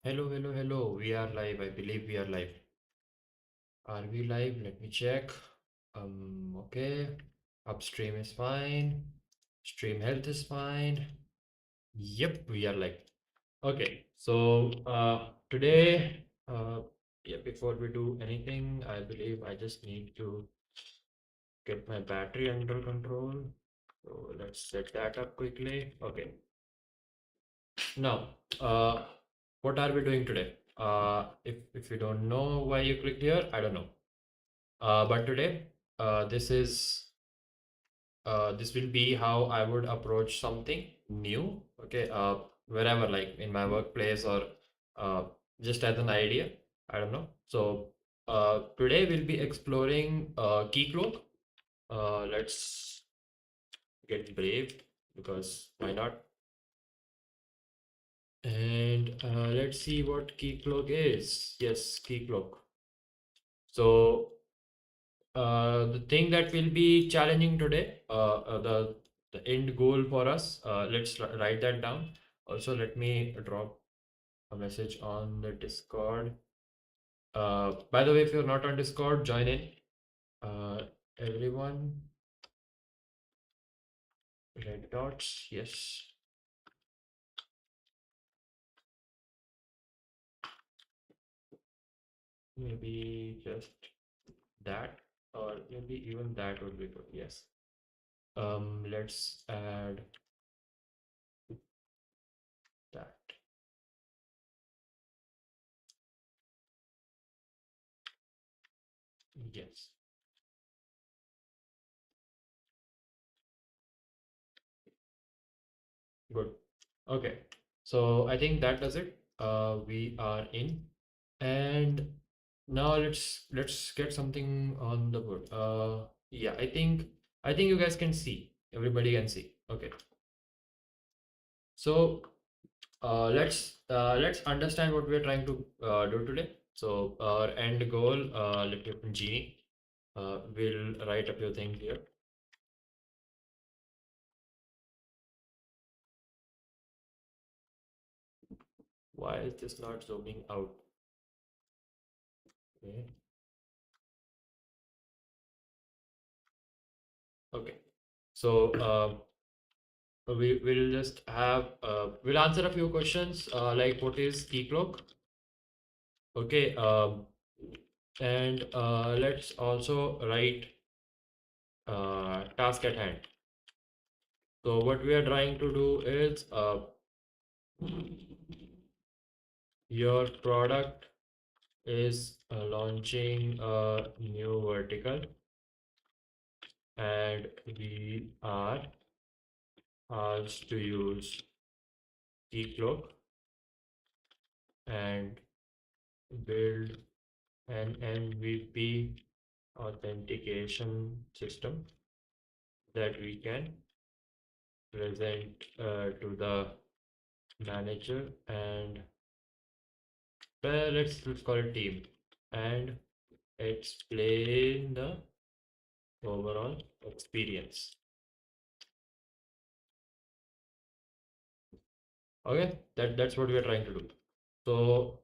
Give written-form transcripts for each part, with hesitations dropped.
Hello, hello, hello. We are live. I believe we are live. Are we live? Let me check. Okay. Upstream is fine. Stream health is fine. Yep, we are live. Okay. So today, yeah, before we do anything, I believe I just need to get my battery under control. So let's set that up quickly. Okay. Now, what are we doing today? If you don't know why you clicked here, I don't know. But today, this is this will be how I would approach something new. Okay, wherever, like in my workplace or uh, just as an idea. I don't know. So today we'll be exploring Keycloak. Let's get brave because why not? And let's see what Keycloak is. Yes, Keycloak. So the thing that will be challenging today, the end goal for us. Let's write that down. Also, let me drop a message on the Discord. By the way, if you're not on Discord, join in. Everyone, red dots, yes. Maybe just that, or maybe even that would be good. Yes. Let's add that. Yes. Good. Okay. So I think that does it. We are in, and now let's get something on the board. Yeah, I think you guys can see. Everybody can see. Okay. So let's understand what we're trying to do today. So our end goal. Let me open Genie. We'll write a few things here. Why is this not zooming out? Okay. Okay. So we will just have we'll answer a few questions like what is Keycloak? Okay. And let's also write task at hand. So what we are trying to do is your product is launching a new vertical, and we are asked to use Keycloak and build an MVP authentication system that we can present to the manager, and let's call it team, and explain the overall experience. Okay, that's what we are trying to do. So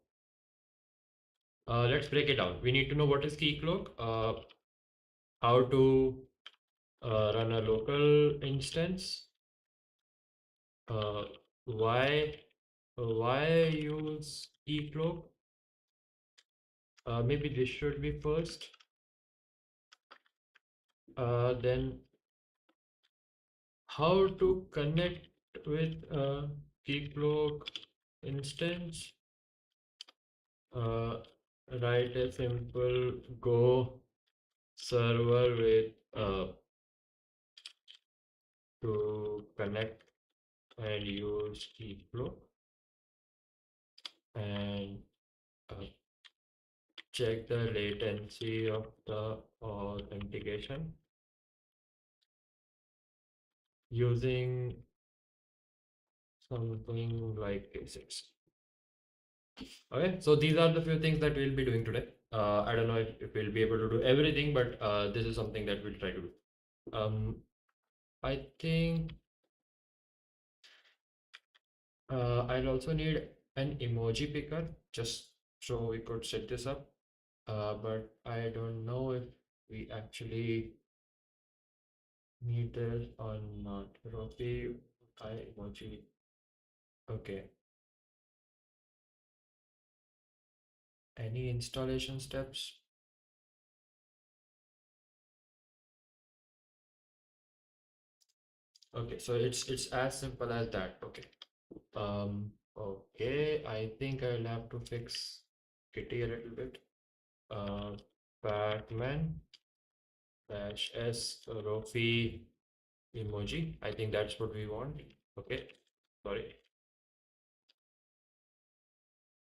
let's break it down. We need to know what is Keycloak, how to run a local instance, uh, why use Keycloak. Maybe this should be first. Then how to connect with a Keycloak instance. Write a simple Go server with to connect and use Keycloak, and uh, check the latency of the authentication using something like basics. Okay, so these are the few things that we'll be doing today. I don't know if we'll be able to do everything, but this is something that we'll try to do. I think I'll also need an emoji picker just so we could set this up. But I don't know if we actually need this or not. Rofi, I emoji. Okay. Any installation steps? Okay, so it's as simple as that. Okay. Okay, I think I'll have to fix Kitty a little bit. Uh, Batman dash S Rofi emoji. I think that's what we want. Okay, sorry.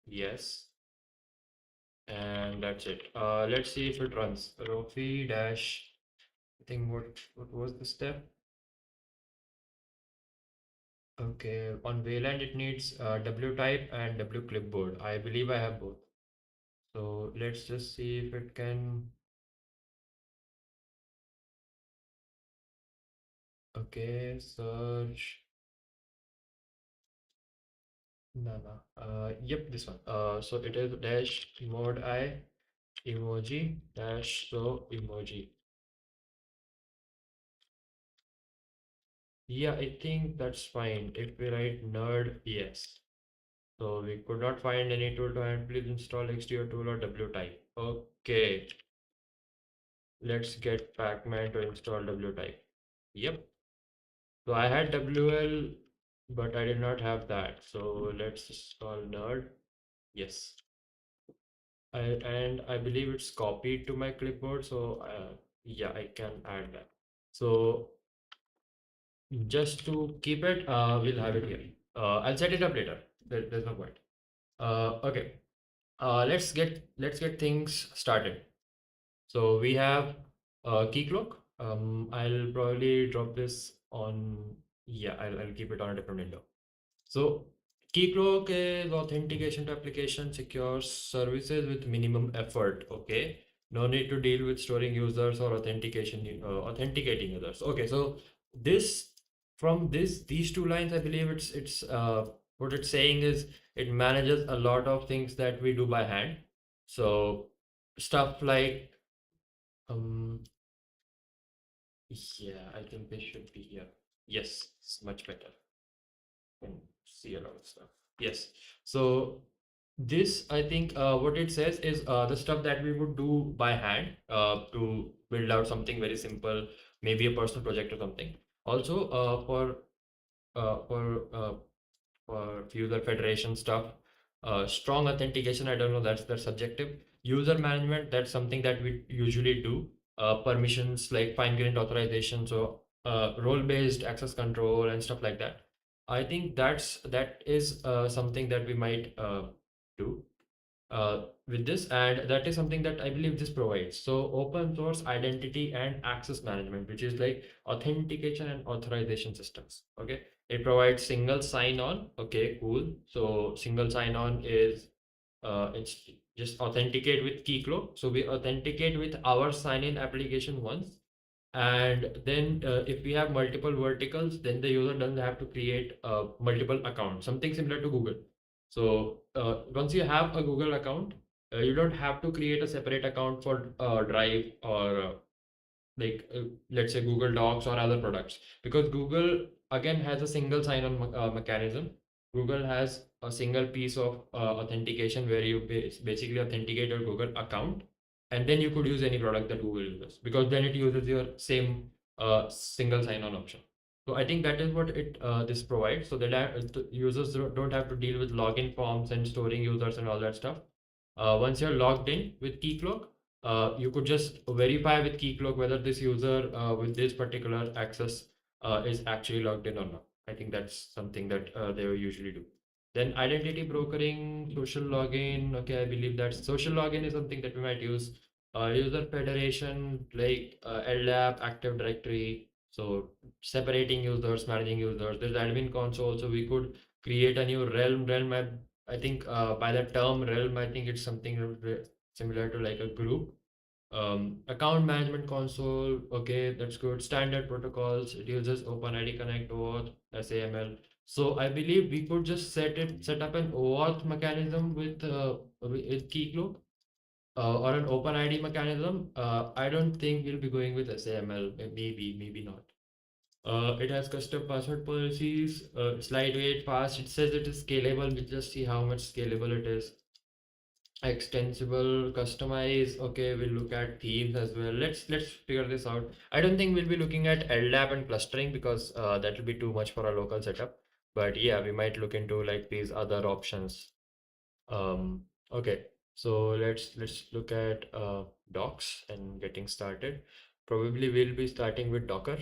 Yes, and that's it. Let's see if it runs. Rofi dash. I think what was the step? Okay, on Wayland it needs W type and W clipboard. I believe I have both. So let's just see if it can. Okay, search. No, no. Yep, this one. So it is dash mod I emoji dash so emoji. Yeah, I think that's fine. If we write nerd, yes. So we could not find any tool to hand. Please install XDO tool or W type. Okay, let's get Pacman to install W type. Yep. So I had WL, but I did not have that. So let's install nerd. Yes. And I believe it's copied to my clipboard. So yeah, I can add that. So just to keep it, we'll have it here. I'll set it up later. There's no point. Okay. Let's get things started. So we have Keycloak. I'll probably drop this on. Yeah, I'll keep it on a different window. So Keycloak is authentication to application secures services with minimum effort. Okay, no need to deal with storing users or authenticating users. Okay, so this from these two lines, I believe it's what it's saying is it manages a lot of things that we do by hand. So stuff like um yeah, I think this should be here. Yes, it's much better. Can see a lot of stuff. Yes. So this, I think, what it says is the stuff that we would do by hand to build out something very simple, maybe a personal project or something. Also, uh, for uh, for user federation stuff, strong authentication. I don't know. That's subjective. User management. That's something that we usually do. Permissions like fine-grained authorization. So role-based access control and stuff like that. I think that is something that we might do with this, and that is something that I believe this provides. So open source identity and access management, which is like authentication and authorization systems. Okay, it provides single sign-on. Okay, cool. So single sign-on is it's just authenticate with Keycloak. So we authenticate with our sign-in application once, and then if we have multiple verticals, then the user doesn't have to create multiple accounts, something similar to Google. So once you have a Google account, you don't have to create a separate account for Drive or let's say Google Docs or other products, because Google again has a single sign-on mechanism. Google has a single piece of authentication where you basically authenticate your Google account, and then you could use any product that Google uses, because then it uses your same single sign-on option. So I think that is what it this provides, so that the users don't have to deal with login forms and storing users and all that stuff. Once you're logged in with Keycloak, you could just verify with Keycloak whether this user with this particular access is actually logged in or not. I think that's something that they usually do. Then identity brokering, social login. Okay, I believe that social login is something that we might use. User federation like LDAP, Active Directory. So separating users, managing users. There's admin console, so we could create a new realm. I think by the term realm, I think it's something similar to like a group. Account management console, okay, that's good. Standard protocols, it uses OpenID Connect, OAuth, SAML. So I believe we could just set up an OAuth mechanism with Keycloak, or an OpenID mechanism. I don't think we'll be going with SAML. Maybe not. It has custom password policies. It's lightweight, fast. It says it is scalable. We'll just see how much scalable it is. Extensible, customize. Okay, we'll look at themes as well. Let's figure this out. I don't think we'll be looking at LDAP and clustering because that will be too much for our local setup. But yeah, we might look into like these other options. Okay, so let's look at docs and getting started. Probably we'll be starting with Docker.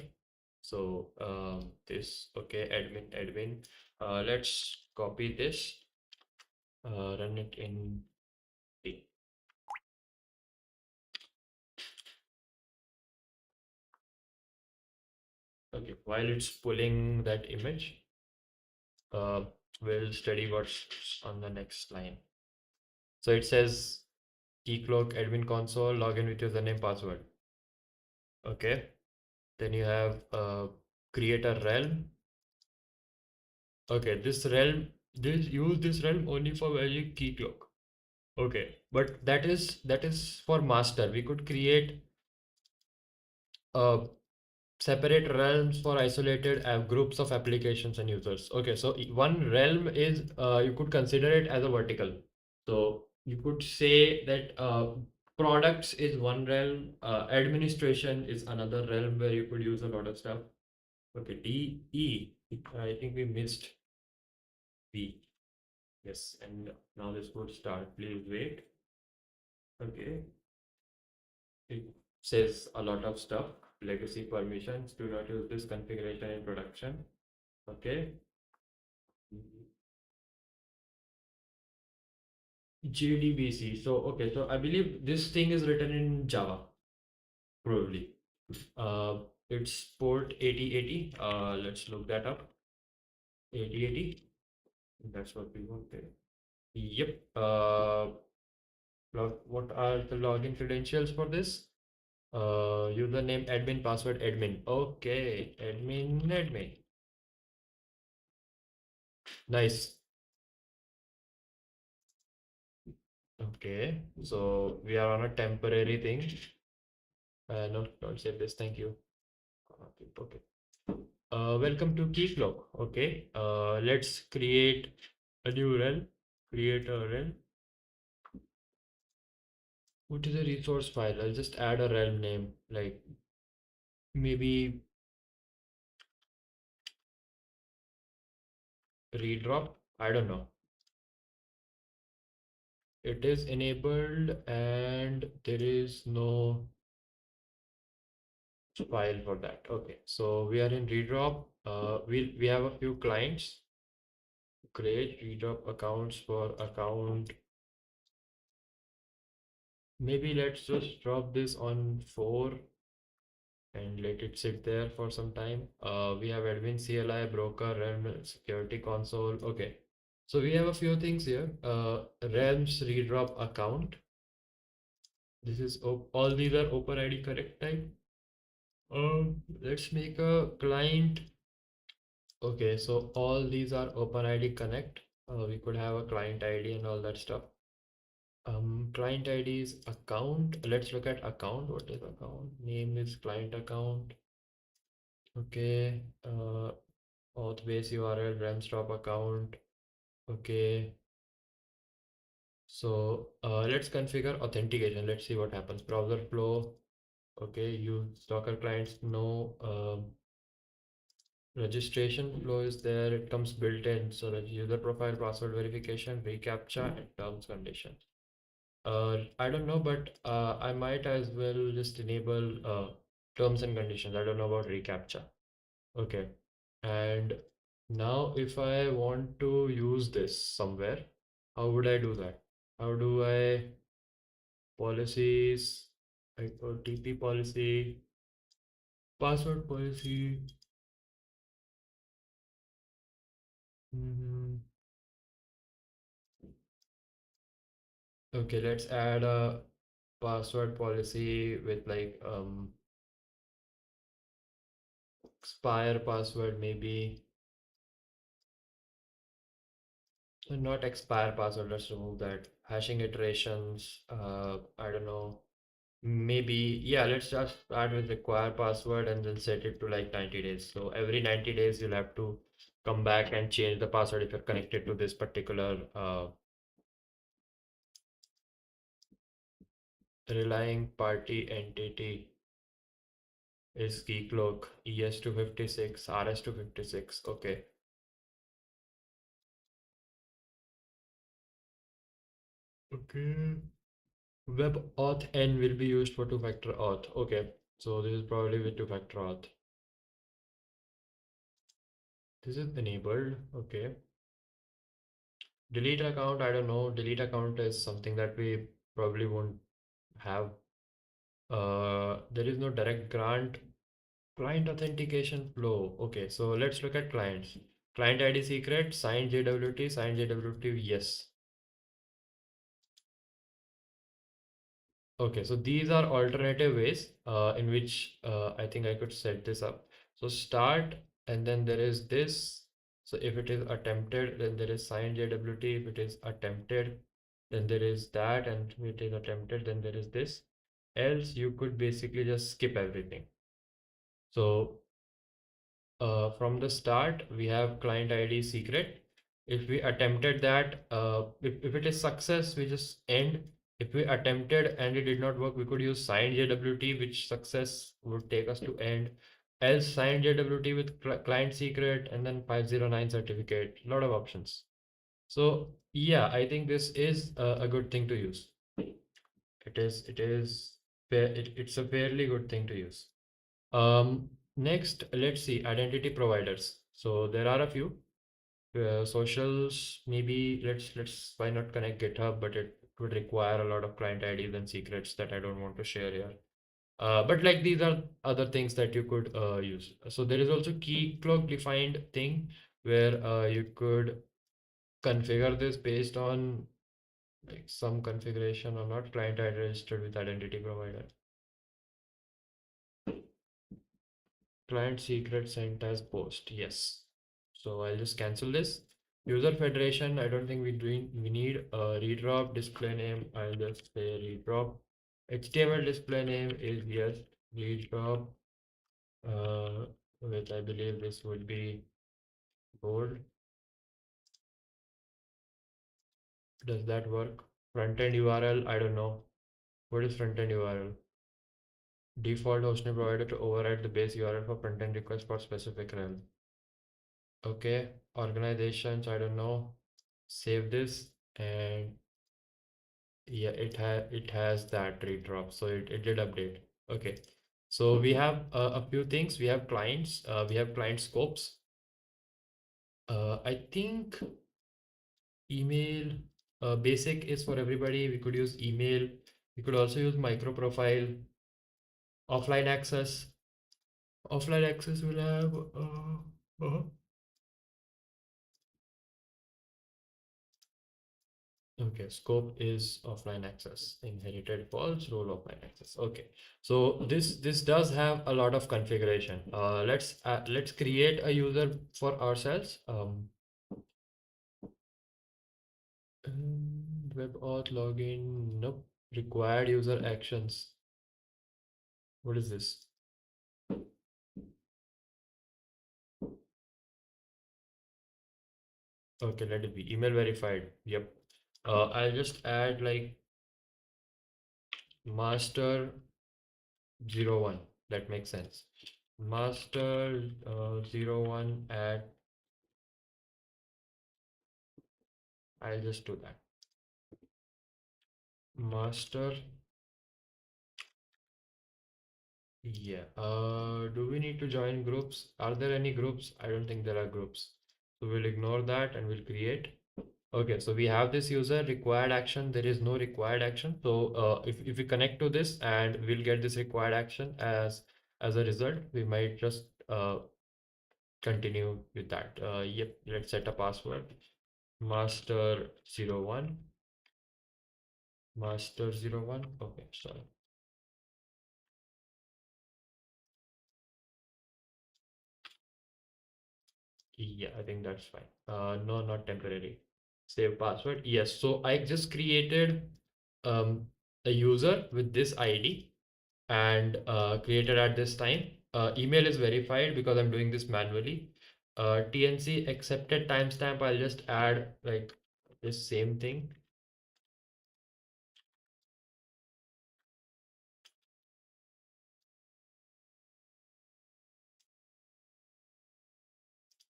So this, okay, admin. Let's copy this, run it in D. Okay, while it's pulling that image, uh, we'll study what's on the next line. So it says Keycloak admin console, login with username password. Okay, then you have create a realm. Okay, use this realm only for value Keycloak. Okay, but that is for master. We could create uh, separate realms for isolated groups of applications and users. Okay, so one realm is you could consider it as a vertical. So you could say that products is one realm, administration is another realm where you could use a lot of stuff. Okay, D, E. I think we missed B. Yes, and now this would start. Please wait. Okay, it says a lot of stuff. Legacy permissions. Do not use this configuration in production. Okay. JDBC. So okay, so I believe this thing is written in Java, probably. Uh, it's port 8080. Let's look that up. 8080. That's what we want there. Yep. What are the login credentials for this? Username admin, password admin. Okay, admin. Nice. Okay, so we are on a temporary thing. No, don't save this. Thank you. Okay. Welcome to Keycloak. Okay. Let's create a new realm. Create a realm. What is a resource file? I'll just add a realm name, like maybe redrop. I don't know. It is enabled and there is no file for that. Okay. So we are in redrop. We have a few clients. Create redrop accounts for account. Maybe let's just drop this on 4 and let it sit there for some time. We have admin CLI, broker, realm, security console. Okay. So we have a few things here. Realms redrop account. This is all these are OpenID correct type. Let's make a client. Okay, so all these are OpenID connect. We could have a client ID and all that stuff. Client ID is account. Let's look at account. What is account? Name is client account. Okay. Auth base URL, ramstop account. Okay. So let's configure authentication. Let's see what happens. Browser flow. Okay. Use Docker clients. No. Registration flow is there. It comes built in. So the user profile, password verification, reCAPTCHA, and terms conditions. I don't know, but I might as well just enable terms and conditions. I don't know about reCAPTCHA. Okay. And now if I want to use this somewhere, how would I do that? How do I policies, like OTP policy, password policy? Mhm. Okay, let's add a password policy with like expire password maybe. Not expire password, let's remove that. Hashing iterations, I don't know. Maybe, yeah, let's just start with require password and then set it to like 90 days. So every 90 days you'll have to come back and change the password if you're connected to this particular relying party entity is Keycloak, ES256, RS256. Okay. Okay. Web auth n will be used for two-factor auth. Okay. So this is probably with two-factor auth. This is enabled. Okay. Delete account, I don't know. Delete account is something that we probably won't have. There is no direct grant. Client authentication flow. Okay, so let's look at clients. Client ID secret, signed JWT, signed JWT, yes. Okay, so these are alternative ways in which I think I could set this up. So start, and then there is this. So if it is attempted, then there is signed JWT. If it is attempted, then there is that, and if it is attempted, then there is this. Else, you could basically just skip everything. So from the start, we have client ID secret. If we attempted that, if it is success, we just end. If we attempted and it did not work, we could use signed JWT, which success would take us to end. Else signed JWT with client secret and then 509 certificate. A lot of options. So yeah, I think this is a good thing to use. It's a fairly good thing to use. Next, let's see, identity providers. So there are a few socials. Maybe let's why not connect GitHub, but it would require a lot of client IDs and secrets that I don't want to share here. But like these are other things that you could use. So there is also Keycloak defined thing where you could configure this based on like some configuration or not. Client ID registered with identity provider. Client secret sent as post. Yes. So I'll just cancel this. User federation, I don't think we need a redrop display name. I'll just say redrop. HTML display name is yes, redrop. With I believe this would be bold. Does that work? Front end URL, I don't know. What is front end URL? Default hosting provider to override the base URL for front end request for specific realm. Okay, organizations, I don't know. Save this, and yeah, it has that redrop, so it did update. Okay, so we have a few things. We have clients, we have client scopes. I think email basic is for everybody. We could use email. We could also use micro profile. Offline access. Offline access will have okay, scope is offline access, inherited false, role offline access. Okay, so this does have a lot of configuration. Let's create a user for ourselves. Web auth login. Nope. Required user actions. What is this? Okay, let it be email verified. Yep. I'll just add like master 01. That makes sense. Master 01 at, I'll just do that. Master, yeah. Do we need to join groups? Are there any groups? I don't think there are groups. So we'll ignore that and we'll create. Okay, so we have this user required action. There is no required action. So if we connect to this and we'll get this required action as a result, we might just continue with that. Yep, let's set a password. Master 01. Master 01. Okay, sorry. Yeah, I think that's fine. No, not temporary. Save password. Yes. So I just created um, a user with this ID and created at this time. Email is verified because I'm doing this manually. TNC accepted timestamp. I'll just add like this same thing.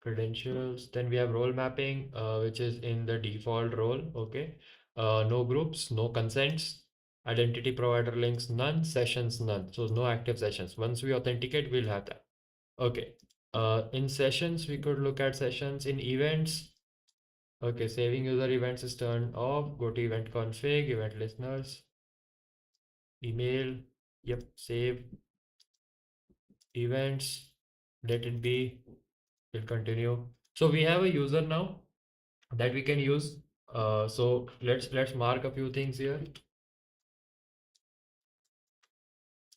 Credentials. Then we have role mapping, which is in the default role. Okay. No groups, no consents. Identity provider links, none. Sessions, none. So no active sessions. Once we authenticate, we'll have that. Okay. In sessions, we could look at sessions. In events. Okay, saving user events is turned off. Go to event config, event listeners, email. Yep, save events. Let it be. We'll continue. So we have a user now that we can use. So let's mark a few things here.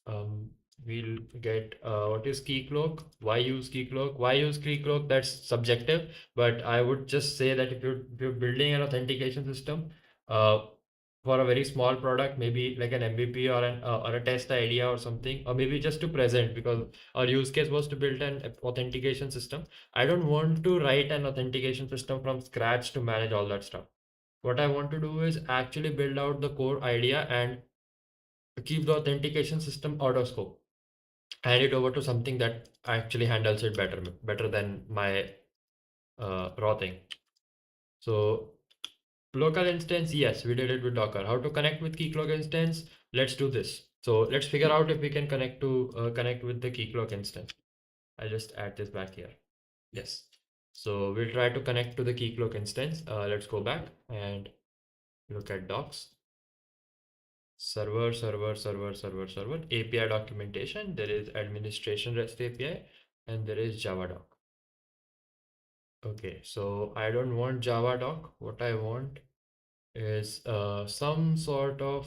Um, we'll get what is Keycloak? Why use Keycloak? Why use Keycloak? That's subjective, but I would just say that if you're building an authentication system, uh, for a very small product, maybe like an MVP or a test idea or something, or maybe just to present because our use case was to build an authentication system. I don't want to write an authentication system from scratch to manage all that stuff. What I want to do is actually build out the core idea and keep the authentication system out of scope. Hand it over to something that actually handles it better than my raw thing. So local instance, yes, we did it with Docker. How to connect with Keycloak instance? Let's do this. So let's figure out if we can connect with the Keycloak instance. I'll just add this back here. Yes. So we'll try to connect to the Keycloak instance. Let's go back and look at docs. Server, API documentation. There is administration REST API and there is Java doc. Okay, so I don't want Java doc. What I want is some sort of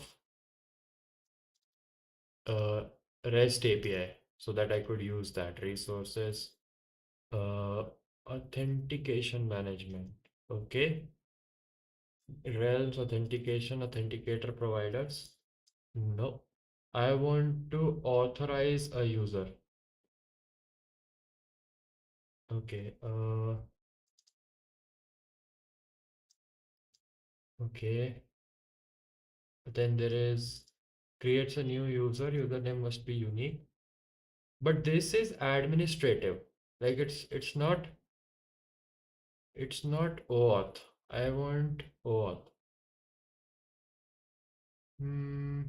uh, REST API so that I could use that resources. Authentication management. Okay, Rails authentication authenticator providers. No, I want to authorize a user. Okay, okay. Then there is creates a new user, username must be unique. But this is administrative. Like it's not auth. I want auth. Hmm,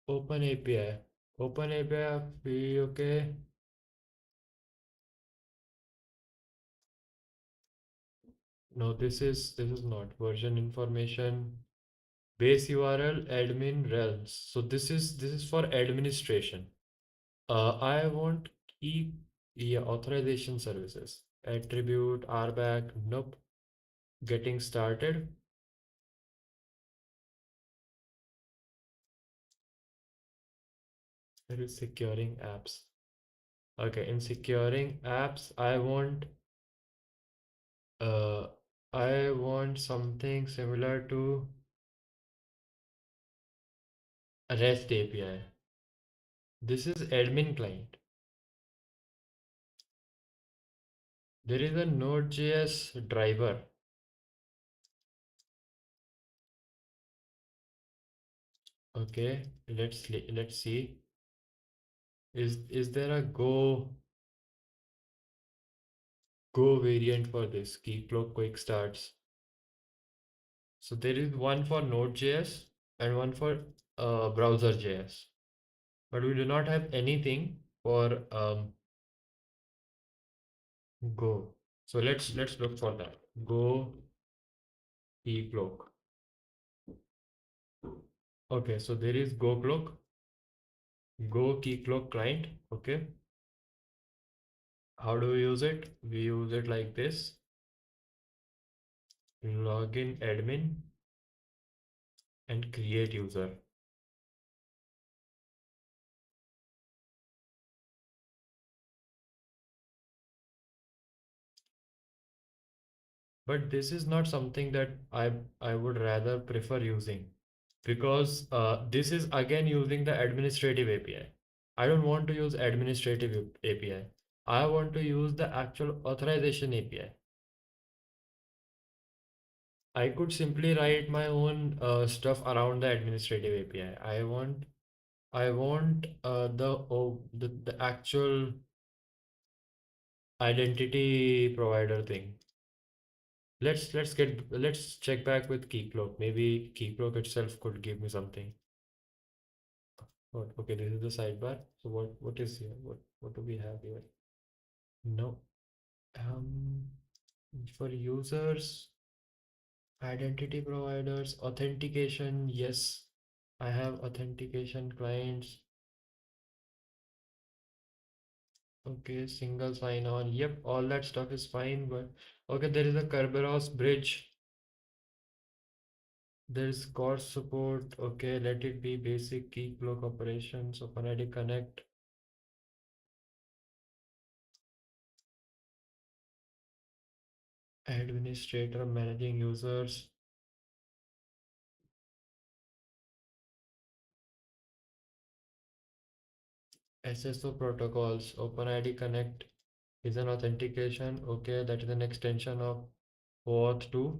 open API. Open API be okay. No, this is not version information. Base URL admin realms. So this is for administration. I want key, yeah, authorization services. Attribute RBAC. Nope. Getting started. There is securing apps. Okay, in securing apps, uh I want something similar to REST API. This is admin client. There is a Node.js driver. Okay, let's see. Is there a Go variant for this? Keycloak quick starts. So there is one for Node.js and one for browser.js, but we do not have anything for Go. So let's look for that. Go Keycloak. Okay, so there is Go Keycloak client. Okay, How do we use it? We use it like this: login admin and create user. But this is not something that I would rather prefer using, because this is again using the administrative API. I don't want to use administrative API. I want to use the actual authorization API. I could simply write my own stuff around the administrative API. I want the actual identity provider thing. Let's check back with Keycloak. Maybe Keycloak itself could give me something. What? Okay, this is the sidebar. So what is here? What do we have here? No. Um, for users, identity providers, authentication. Yes, I have authentication clients. Okay, single sign on. Yep, all that stuff is fine. But okay, there is a Kerberos bridge. There's core support. Okay, let it be basic Keycloak operations. OpenID connect. Administrator managing users. SSO protocols. OpenID connect is an authentication. Okay, that is an extension of Auth 2.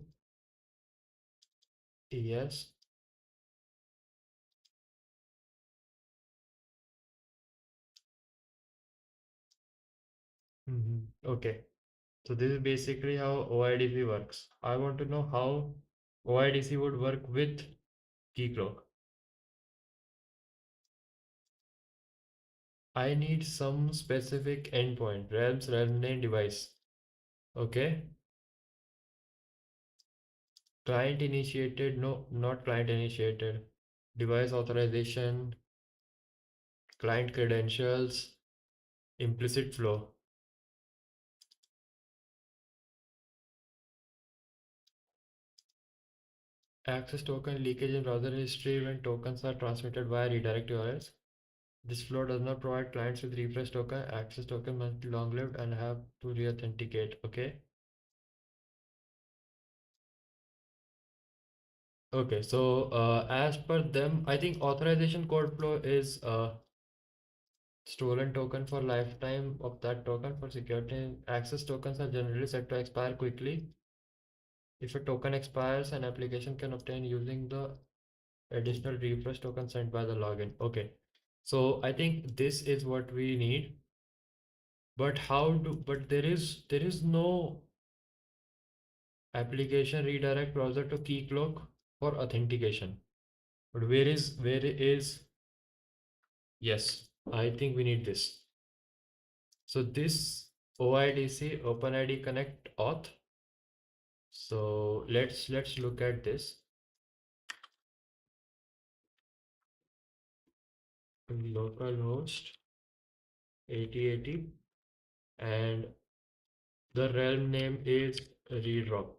Yes. Okay. So this is basically how OIDC works. I want to know how OIDC would work with Keycloak. I need some specific endpoint, realms, realm name, device. Okay. Client initiated, no, not client initiated. Device authorization, client credentials, implicit flow. Access token leakage in browser history when tokens are transmitted via redirect URLs. This flow does not provide clients with refresh token. Access token must be long-lived and have to re-authenticate. Okay. Okay. So as per them, I think authorization code flow is stolen token for lifetime of that token for security. Access tokens are generally set to expire quickly. If a token expires, an application can obtain using the additional refresh token sent by the login. Okay. So I think this is what we need. But but there is no application redirect browser to Keycloak for authentication. But where is yes, I think we need this. So this OIDC OpenID Connect auth. So let's look at this. Localhost 8080 and the realm name is redrop.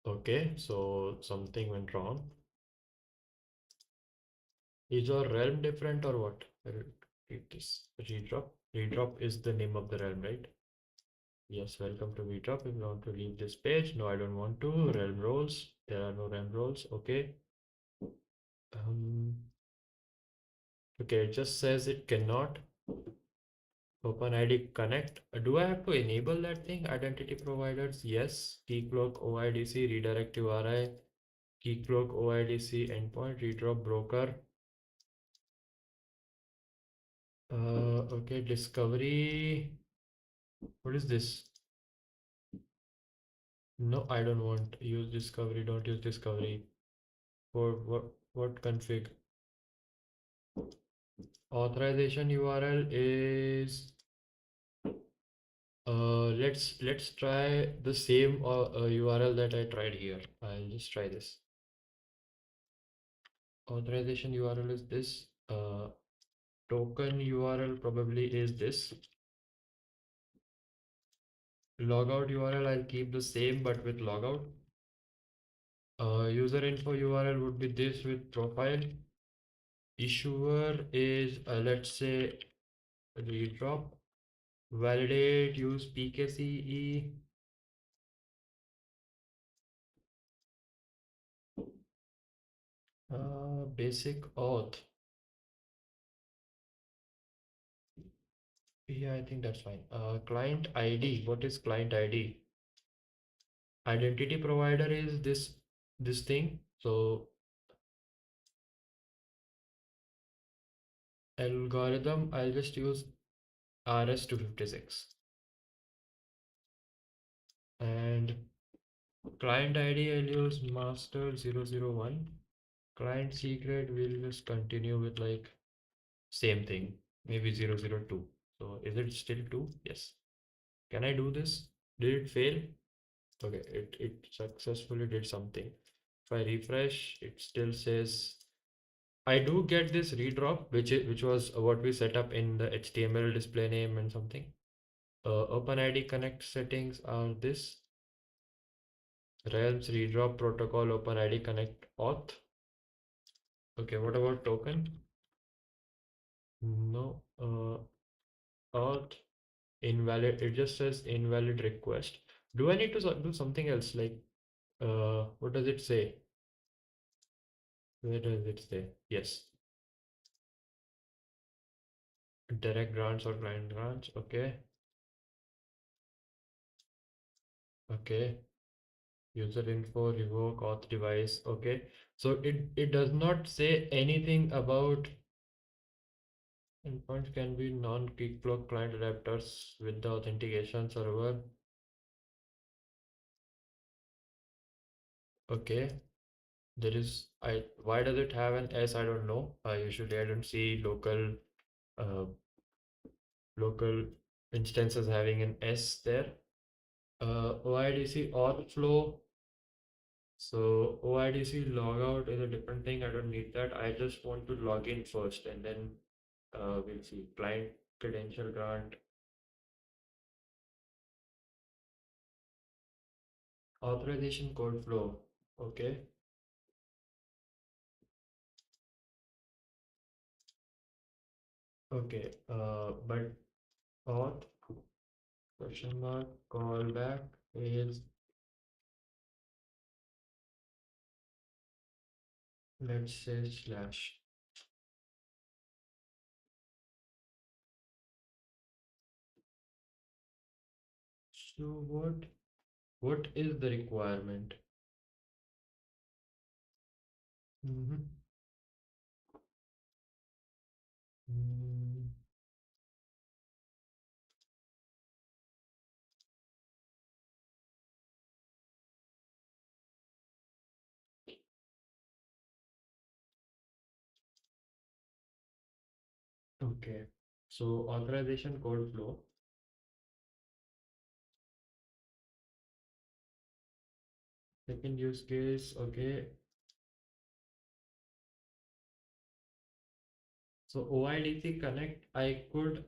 Okay, so something went wrong. Is your realm different or what? Read this. Redrop. Redrop is the name of the realm, right? Yes, welcome to Redrop. If you want to leave this page, no, I don't want to. Realm roles. There are no realm roles. Okay. Um, okay, it just says it cannot. OpenID connect. Do I have to enable that thing? Identity providers? Yes. Keycloak OIDC redirect URI. Keycloak OIDC endpoint redrop broker. Okay, discovery. What is this? No, I don't want use discovery. Don't use discovery. For what config? Authorization URL is let's try the same URL that I tried here. I'll just try this. Authorization URL is this token URL probably is this. Logout URL, I'll keep the same but with logout. User info URL would be this with profile. Issuer is, let's say, redrop. Validate, use PKCE. Basic auth. Yeah, I think that's fine. Client ID. What is client ID? Identity provider is this thing. So algorithm, I'll just use RS256. And client ID, I'll use master001. Client secret, we'll just continue with like same thing, maybe 002. So is it still 2? Yes. Can I do this? Did it fail? Okay, it successfully did something. If I refresh, it still says I do get this redrop, which was what we set up in the HTML display name and something. OpenID connect settings are this. Realms redrop protocol OpenID connect auth. Okay, what about token? No. Auth invalid. It just says invalid request. Do I need to do something else? Like, what does it say? Where does it say? Yes. Direct grants or client grants. Okay. Okay. User info, revoke, auth device. Okay. So it does not say anything about endpoints can be non-Keycloak client adapters with the authentication server. Okay. There is why does it have an S? I don't know. Usually I don't see uh local instances having an S there. OIDC auth flow. So OIDC logout is a different thing. I don't need that. I just want to log in first and then we'll see client credential grant authorization code flow. Okay. Okay. But auth question mark callback is, let's say slash. So what is the requirement? Mhm. Mm, okay. So authorization code flow. Second use case. Okay. So OIDC connect, I could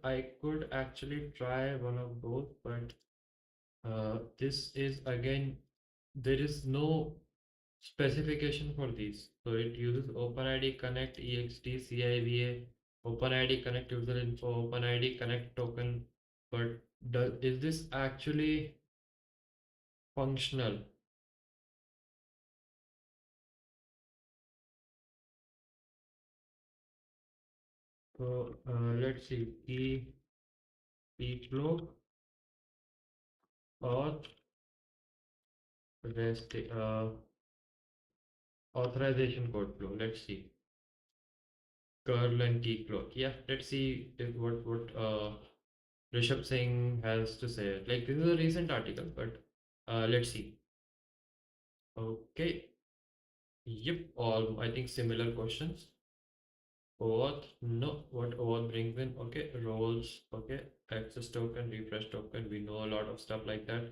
actually try one of both, but this is again there is no specification for these. So it uses OpenID connect ext civa, OpenID connect user info, OpenID connect token, but is this actually functional? So let's see, Keycloak auth rest authorization code flow. Let's see. Curl and Keycloak. Yeah, let's see if what Rishabh Singh has to say. Like this is a recent article, but let's see. Okay. Yep. All I think similar questions. Auth, no. What Auth brings in? Okay. Roles. Okay. Access token, refresh token. We know a lot of stuff like that.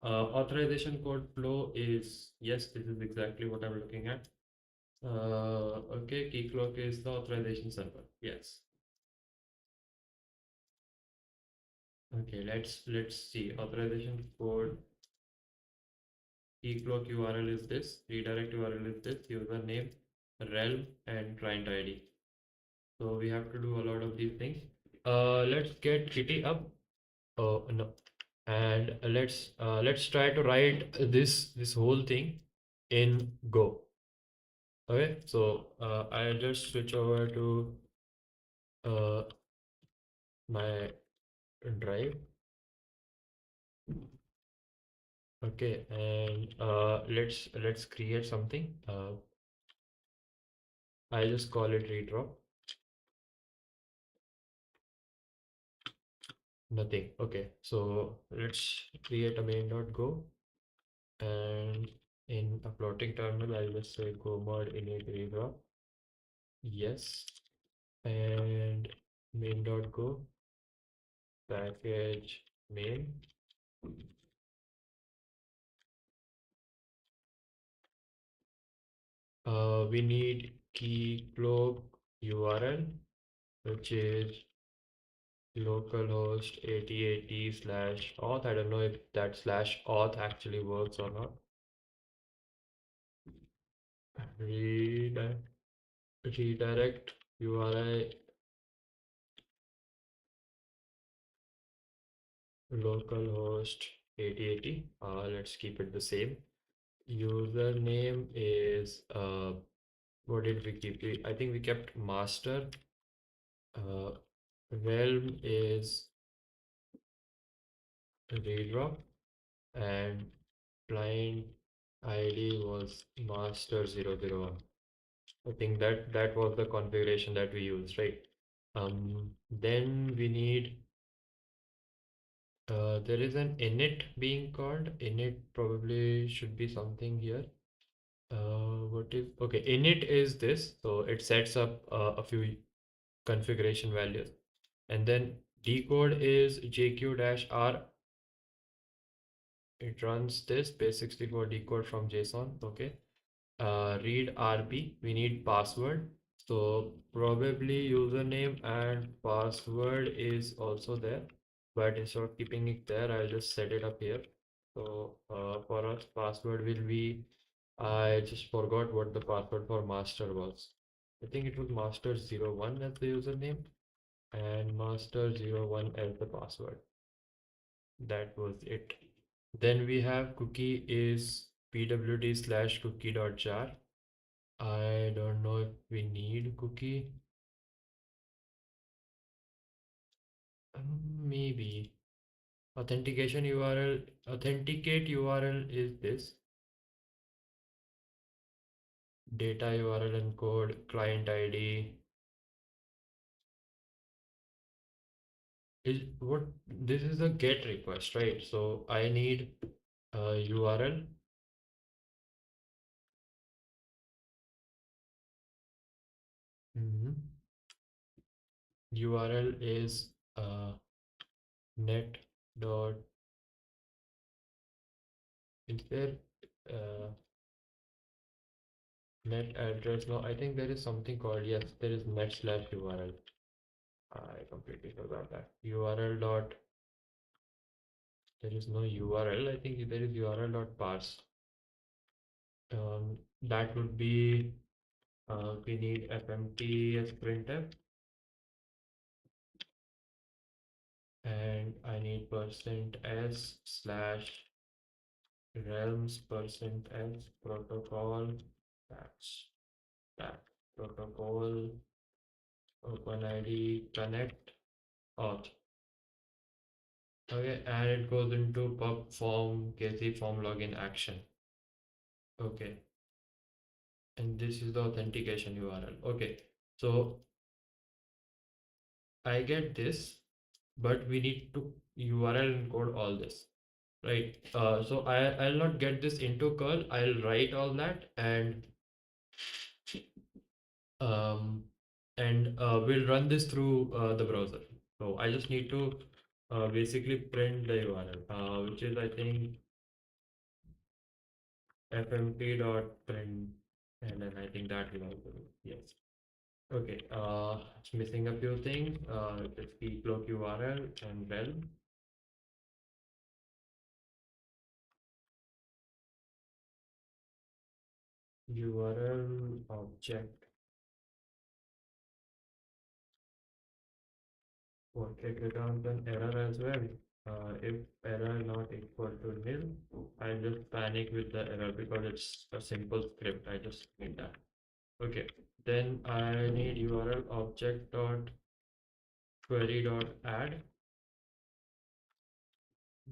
Authorization code flow is yes. This is exactly what I'm looking at. Okay. Keycloak is the authorization server. Yes. Okay, let's see. Authorization code, Keycloak URL is this, redirect URL is this, username, realm, and client ID. So we have to do a lot of these things. Let's get Kitty up. Oh no, and let's try to write this whole thing in Go. Okay, so I'll just switch over to uh, my drive. Okay, and let's create something. I'll just call it redrop. Nothing. Okay, so let's create a main.go, and in a plotting terminal, I'll just say go mod init redrop. Yes, and main.go package main. We need Keycloak URL, which is localhost 8080 slash auth. I don't know if that slash auth actually works or not. Redirect, redirect URI localhost 8080. Let's keep it the same. Username is what did we keep? I think we kept master. Uh, realm is redrop, and client ID was master 001. I think that was the configuration that we used, right? Then we need there is an init being called. Init probably should be something here. What is okay? Init is this, so it sets up a few configuration values, and then decode is jq-r. It runs this base64 decode from JSON. Okay. Read RP. We need password. So probably username and password is also there, but instead of keeping it there, I'll just set it up here. So for us, password will be, I just forgot what the password for master was. I think it was master 01 as the username and master 01 as the password. That was it. Then we have cookie is pwd slash cookie dot jar. I don't know if we need cookie. Maybe. Authentication URL, authenticate URL is this. Data URL encode, client ID. Is what this is a GET request, right? So I need a URL. URL is net dot. Is there uh, net address? No, I think there is something called, yes, there is net slash URL. I completely forgot that. URL dot, there is no URL. I think there is URL dot parse. That would be we need fmt as printf, and I need percent s slash realms percent s protocol. That's that protocol openid connect auth. Okay, and it goes into pub form kc form login action. Okay, and this is the authentication URL. Okay, so I get this, but we need to URL encode all this, right? So I'll not get this into curl. I'll write all that, um, and we'll run this through the browser. So I just need to basically print the URL, which is I think fmt.print, and then I think that will also do. Yes. Okay. It's missing a few things. It's keycloak URL and rel. URL object. What it returns an error as well. If error not equal to nil, I just panic with the error because it's a simple script. I just need that. Okay, then I need URL object dot query dot add.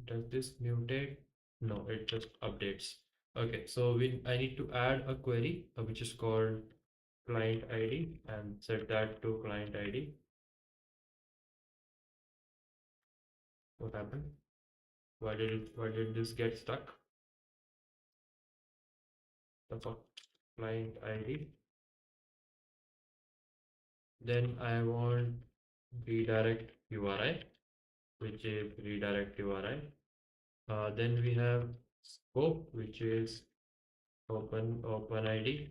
Does this mutate? No, it just updates. Okay, so I need to add a query which is called client ID and set that to client ID. What happened? Why did this get stuck? That's all. Client ID. Then I want redirect URI, which is redirect URI. Then we have scope, which is open ID.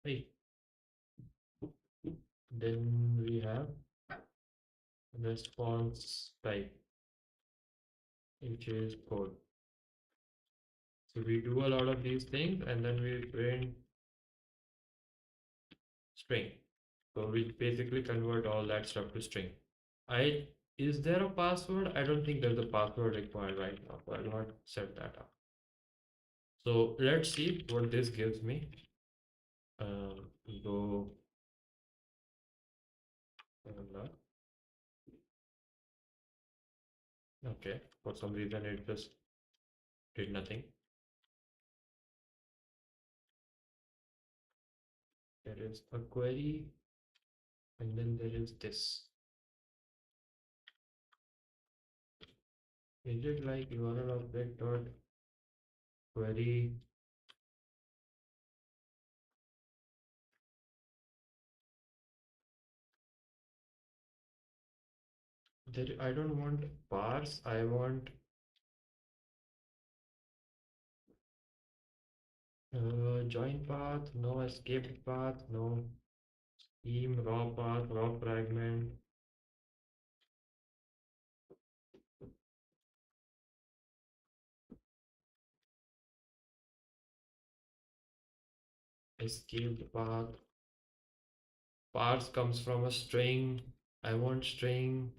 Hey. Then we have response type, which is code. So we do a lot of these things and then we print string. So we basically convert all that stuff to string. I Is there a password? I don't think there's a password required right now, so I'll not set that up. So let's see what this gives me. Go okay, for some reason it just did nothing. There is a query and then there is this. Is it like URL object dot query? There, I don't want parse, I want join path, no escape path, no scheme, raw path, raw fragment. Escaped path. Parse comes from a string. I want string.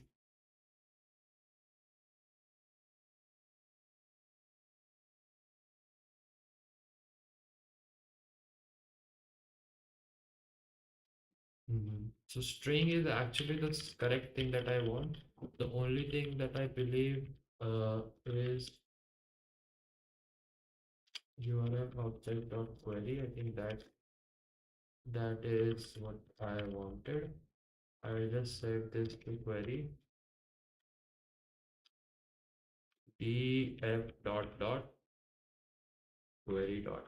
So string is actually the correct thing that I want. The only thing that I believe is URL object dot query. I think that is what I wanted. I will just save this to query df dot query dot.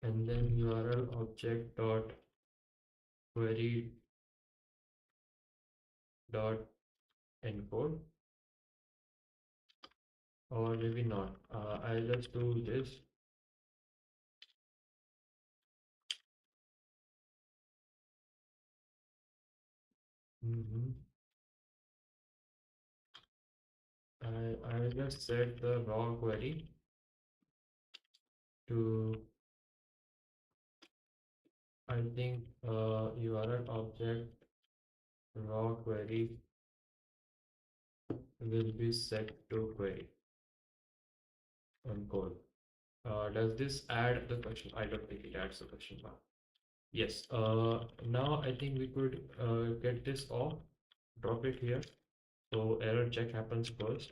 And then URL object dot query dot encode, or maybe not. I'll just do this. I'll just set the raw query to, I think, URL object raw query will be set to query encode. Does this add the question? I don't think it adds the question mark. Yes. Now I think we could get this off, drop it here. So error check happens first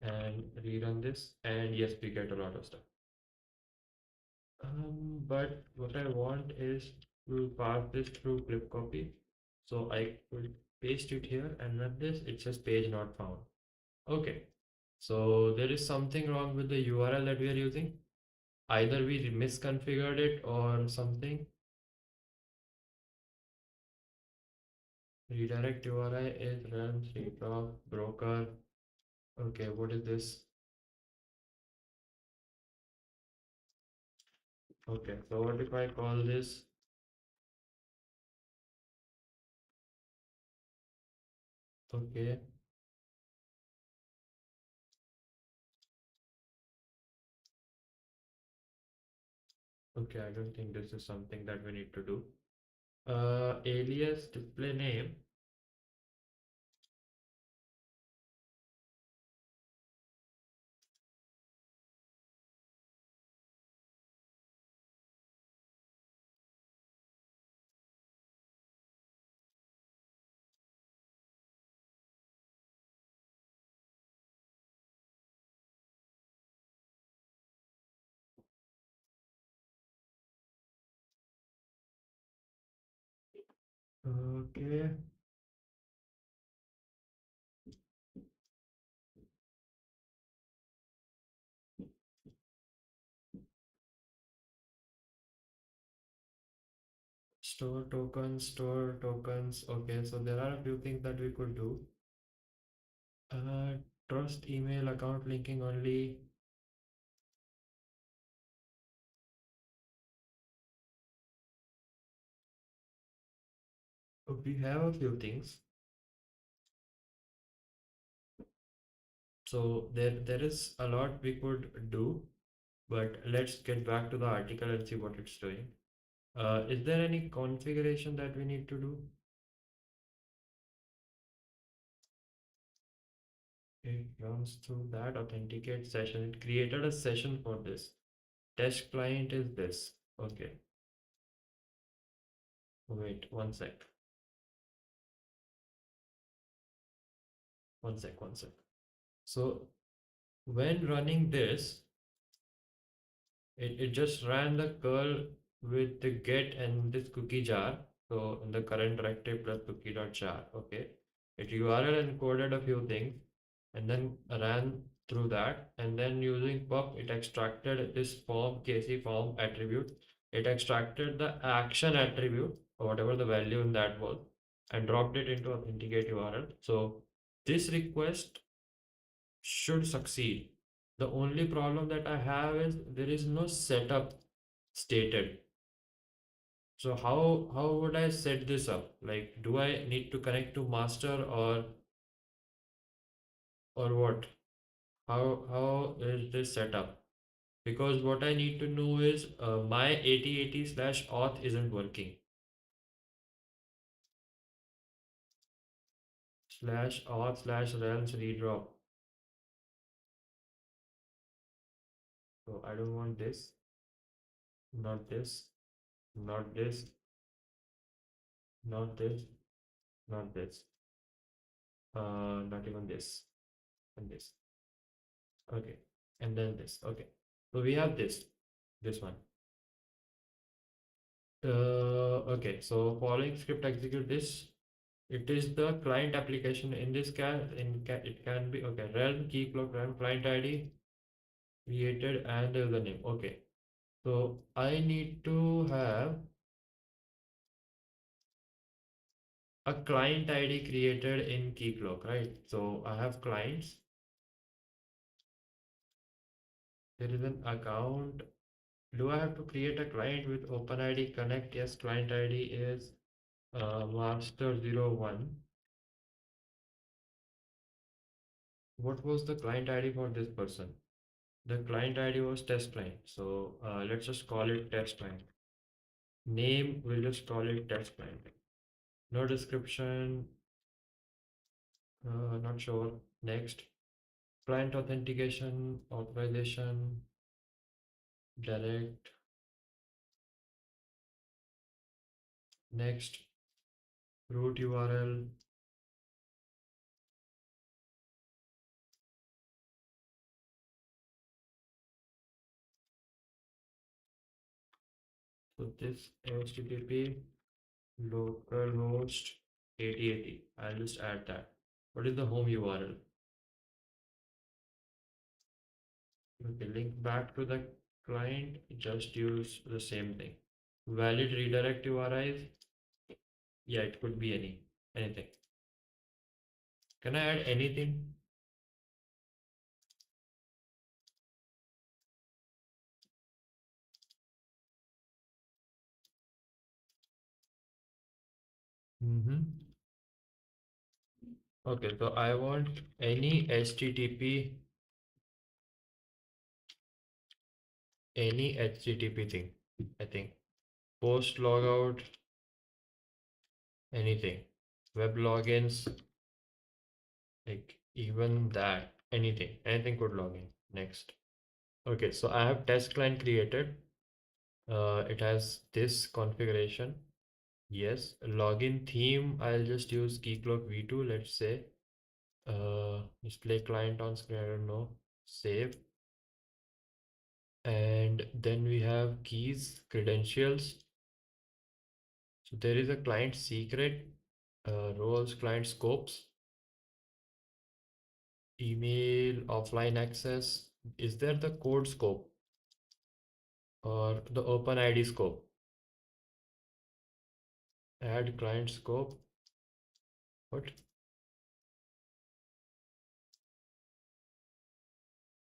and rerun this. And yes, we get a lot of stuff. But what I want is to pass this through clip copy. So I could paste it here and run this. It says page not found. Okay. So there is something wrong with the URL that we are using. Either we misconfigured it or something. Redirect URI is run redraw broker. Okay, what is this? Okay, so what if I call this Okay. Okay, I don't think this is something that we need to do. Alias display name. Okay. Store tokens, store tokens. Okay, so there are a few things that we could do. Trust email account linking only. We have a few things. So there is a lot we could do, but let's get back to the article and see what it's doing. Is there any configuration that we need to do? It runs through that authenticate session. It created a session for this. Test client is this. Okay. Wait, one sec. One sec, one sec. So when running this, it just ran the curl with the get and this cookie jar. So in the current directory plus cookie.jar. Okay. It URL encoded a few things and then ran through that. And then using pub, it extracted this form, KC form attribute. It extracted the action attribute or whatever the value in that was and dropped it into authenticate URL. So this request should succeed. The only problem that I have is there is no setup stated. So how would I set this up? Like, do I need to connect to master or what? How is this set up? Because what I need to know is my 8080 slash auth isn't working. Slash auth slash realms redrop. So I don't want this, not this, not this, not this, not this. Not even this and this. Okay, and then this. Okay, so we have this one. Okay, so following script execute this. It is the client application. In this it can be okay. Realm Keycloak realm client ID created and the name. Okay, so I need to have a client ID created in Keycloak, right? So I have clients. There is an account. Do I have to create a client with OpenID Connect? Yes, client ID is master01. What was the client ID for this person? The client ID was test client. So let's just call it test client. Name, we'll just call it test client. No description, not sure. Next. Client authentication, authorization, direct. Next. Root URL. So this HTTP localhost 8080. I'll just add that. What is the home URL? Okay, link back to the client, just use the same thing. Valid redirect URIs. Yeah, it could be anything. Can I add anything? Mm-hmm. Okay, so I want any HTTP thing. I think post logout, anything, web logins, like even that, anything could log in. Next. Okay, so I have test client created. It has this configuration. Yes, login theme. I'll just use Keycloak v2. Let's say display client on screen. I don't know. Save. And then we have keys, credentials. So there is a client secret, roles, client scopes, email, offline access. Is there the code scope or the OpenID scope? Add client scope. What?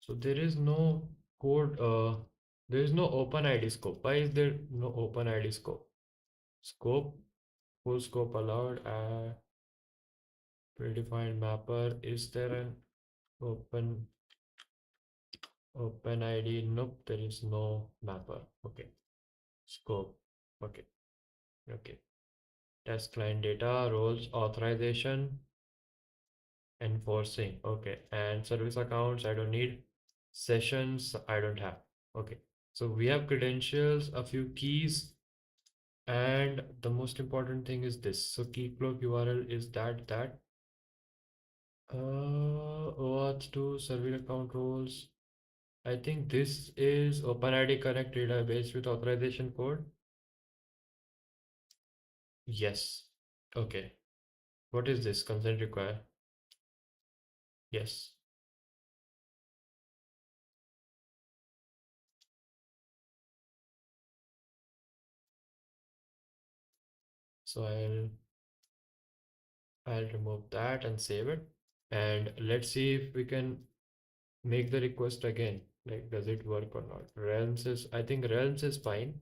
So there is no code. There is no OpenID scope. Why is there no OpenID scope? Scope, full scope allowed. Predefined mapper. Is there an open OpenID? Nope, there is no mapper. Okay. Scope. Okay. Okay. Test client data, roles, authorization, enforcing. Okay. And service accounts, I don't need. Sessions, I don't have. Okay. So we have credentials, a few keys, and the most important thing is this. So Keycloak URL is that. OAuth to server account roles. I think this is OpenID Connect database with authorization code. Yes. Okay. What is this? Consent require. Yes. So I'll remove that and save it. And let's see if we can make the request again. Like, does it work or not? I think realms is fine.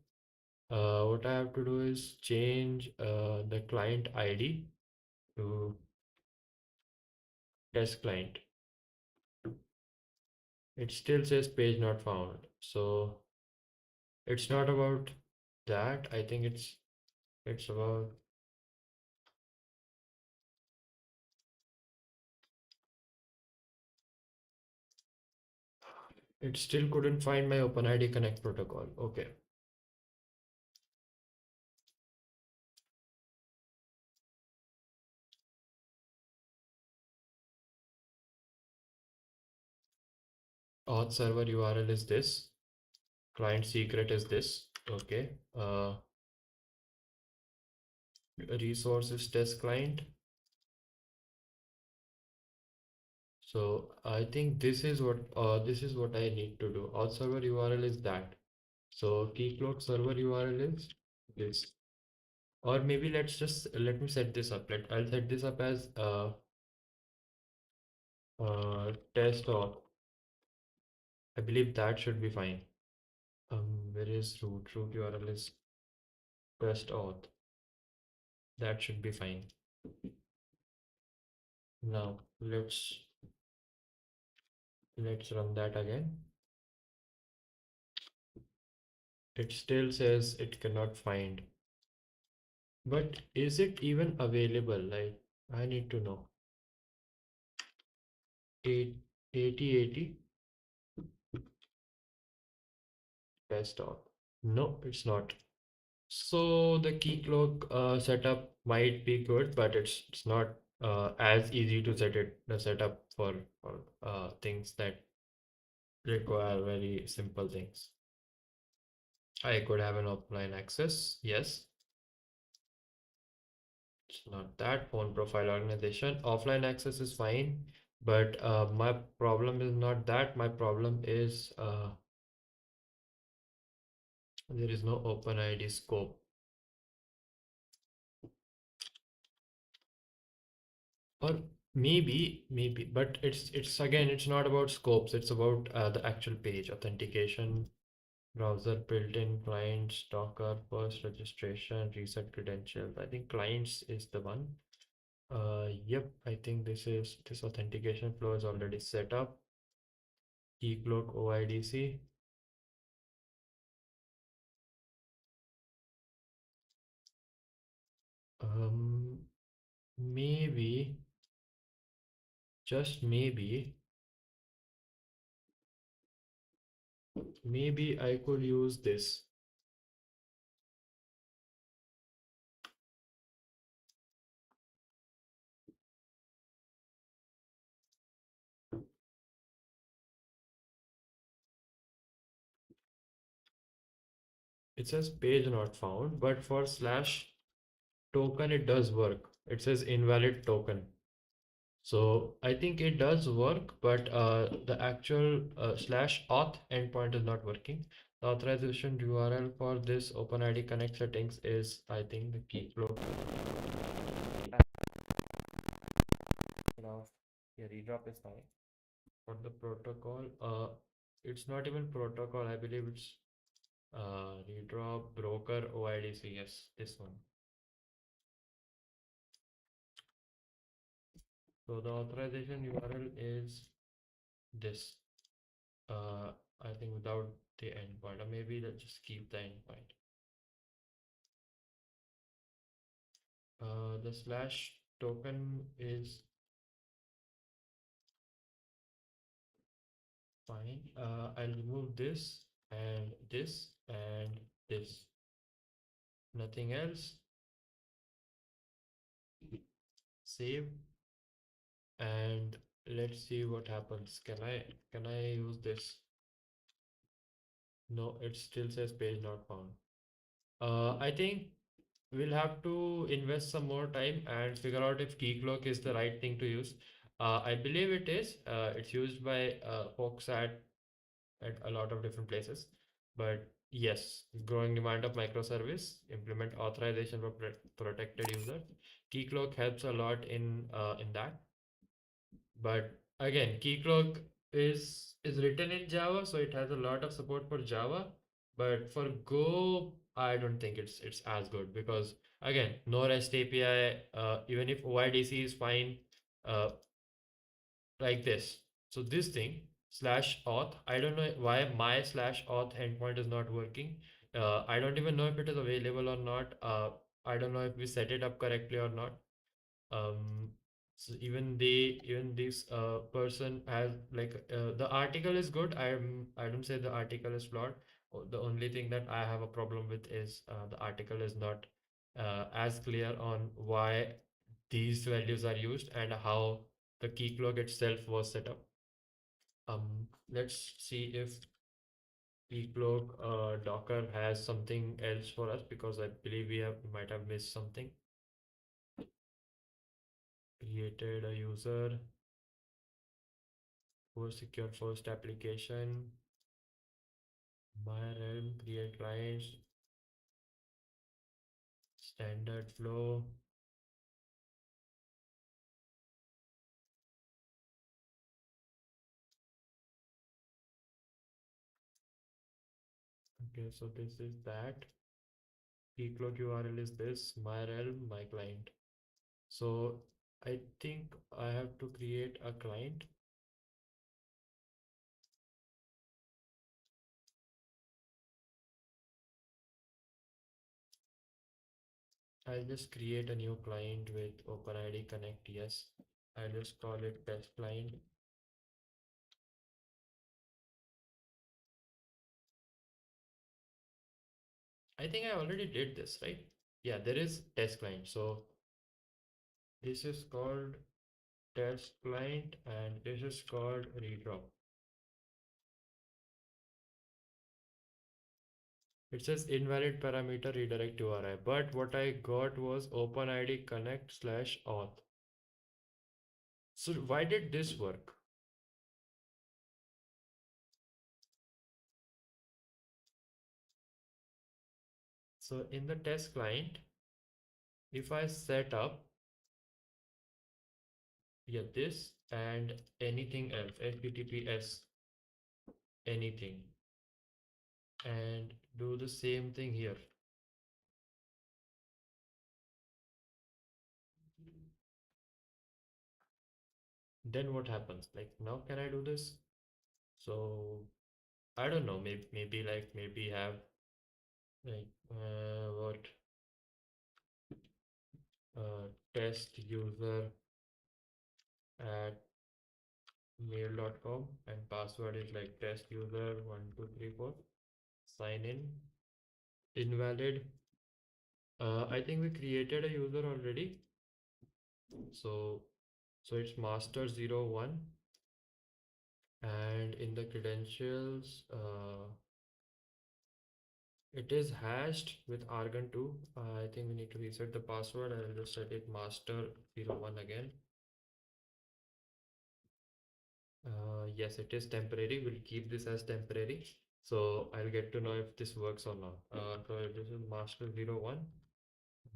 What I have to do is change the client ID to test client. It still says page not found. So it's not about that. I think it's about it still couldn't find my OpenID Connect protocol. Okay. Auth server URL is this. Client secret is this. Okay. Resources test client. So I think this is what I need to do. Auth server URL is that. So Keycloak server URL is this. Or maybe let me set this up. I'll set this up as test auth. I believe that should be fine. Where is root? Root URL is test auth. That should be fine. Now let's run that again. It still says it cannot find. But is it even available? Like, I need to know. 8080 test auth. No, it's not. So the Keycloak setup might be good, but it's not as easy to set up for things that require very simple things. I could have an offline access. Yes, it's not that. Phone profile organization. Offline access is fine, but my problem is not that. My problem is there is no OpenID scope. Or maybe, but it's again, it's not about scopes. It's about the actual page authentication, browser built-in clients, Docker, first registration, reset credentials. I think clients is the one. Yep, I think this authentication flow is already set up. Keycloak OIDC. Um, maybe, just maybe I could use this. It says page not found, but for slash token it does work. It says invalid token. So I think it does work, but the actual slash auth endpoint is not working. The authorization URL for this OpenID Connect settings is, I think, the Keycloak. Now, yeah, redrop is fine. For the protocol, it's not even protocol. I believe it's redrop broker OIDC. Yes, this one. So the authorization URL is this. I think without the endpoint, or maybe let's just keep the endpoint. The slash token is fine. I'll remove this and this and this. Nothing else. Save and let's see what happens. Can I use this? No, it still says page not found. I think we'll have to invest some more time and figure out if Keycloak is the right thing to use. I believe it is. It's used by folks at a lot of different places. But yes, growing demand of microservice, implement authorization for protected users. Keycloak helps a lot in that. But again, Keycloak is written in Java, so it has a lot of support for Java. But for Go, I don't think it's as good because again, no REST API. Even if OIDC is fine, uh, like this. So this thing slash auth, I don't know why my slash auth endpoint is not working. I don't even know if it is available or not. I don't know if we set it up correctly or not. So even this person has like the article is good. I don't say the article is flawed. The only thing that I have a problem with is the article is not as clear on why these values are used and how the Keycloak itself was set up. Let's see if Keycloak Docker has something else for us because I believe we might have missed something. Created a user for secure first application. My realm create clients. Standard flow. Okay, so this is that. Keycloak URL is this. My realm, my client. So I think I have to create a client. I'll just create a new client with OpenID Connect. Yes, I'll just call it test client. I think I already did this, right? Yeah, there is test client. So this is called test client and this is called redrop. It says invalid parameter redirect URI, but what I got was OpenID Connect slash auth. So why did this work? So in the test client, if I set up, yeah, this and anything else, HTTPS, anything, and do the same thing here. then what happens? Like now can I do this? So I don't know, maybe have like what test user at mail.com and password is like test user 1234. Sign in. Invalid. I think we created a user already. So it's master01, and in the credentials it is hashed with argon2. I think we need to reset the password. I'll just set it master01 again. Yes, it is temporary. We'll keep this as temporary. So I'll get to know if this works or not. So this is master01,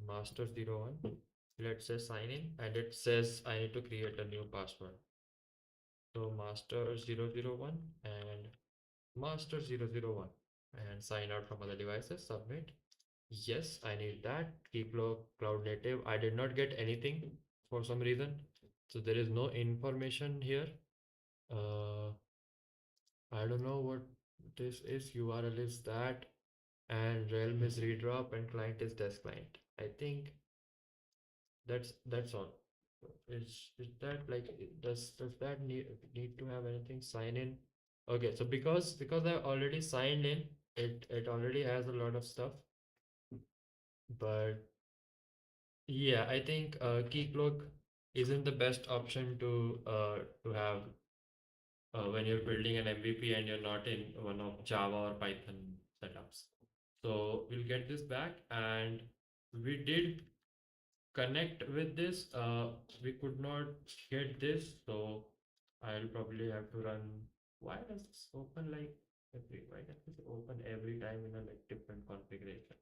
master01. Let's say sign in, and it says I need to create a new password. So master001 and master001 and sign out from other devices, submit. Yes, I need that. Keycloak Cloud Native. I did not get anything for some reason. So there is no information here. Uh, I don't know what this is. URL is that, and realm is redrop, and client is desk client. I think that's all. Is that like does that need to have anything sign in? Okay, so because I already signed in, it already has a lot of stuff. But yeah, I think Keycloak isn't the best option to have when you're building an MVP and you're not in one of Java or Python setups. So we'll get this back, and we did connect with this. We could not get this, so I'll probably have to run. Why does this open like why does this open every time in a like different configuration?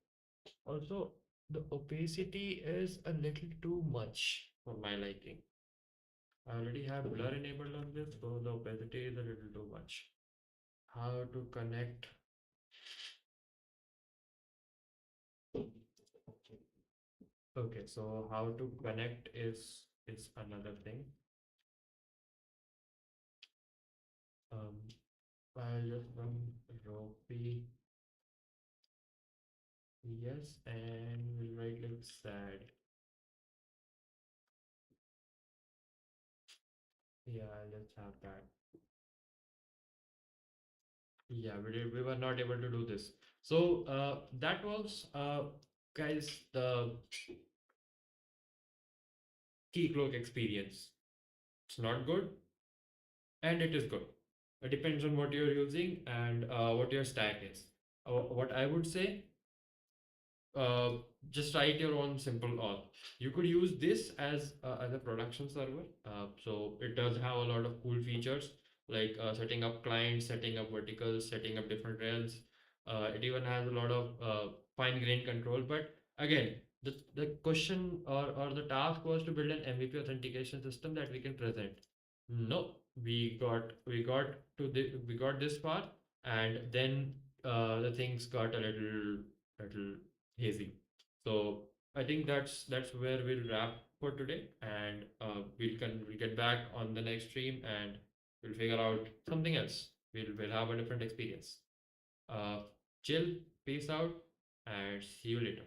Also, the opacity is a little too much for my liking. I already have blur enabled on this, so the opacity is a little too much. How to connect? Okay, so how to connect is another thing. Um, I'll just run ropey yes, and we'll write like sad. Yeah, let's have that. Yeah, we were not able to do this. So that was guys the Keycloak experience. It's not good and it is good. It depends on what you're using and what your stack is. What I would say, uh, just write your own simple auth. You could use this as a production server. So it does have a lot of cool features like setting up clients, setting up verticals, setting up different rails. It even has a lot of fine grained control. But again, the question or the task was to build an MVP authentication system that we can present. No, we got this far, and then the things got a little hazy. So I think that's where we'll wrap for today, and we'll get back on the next stream and we'll figure out something else. We'll have a different experience. Uh, Chill, peace out, and see you later.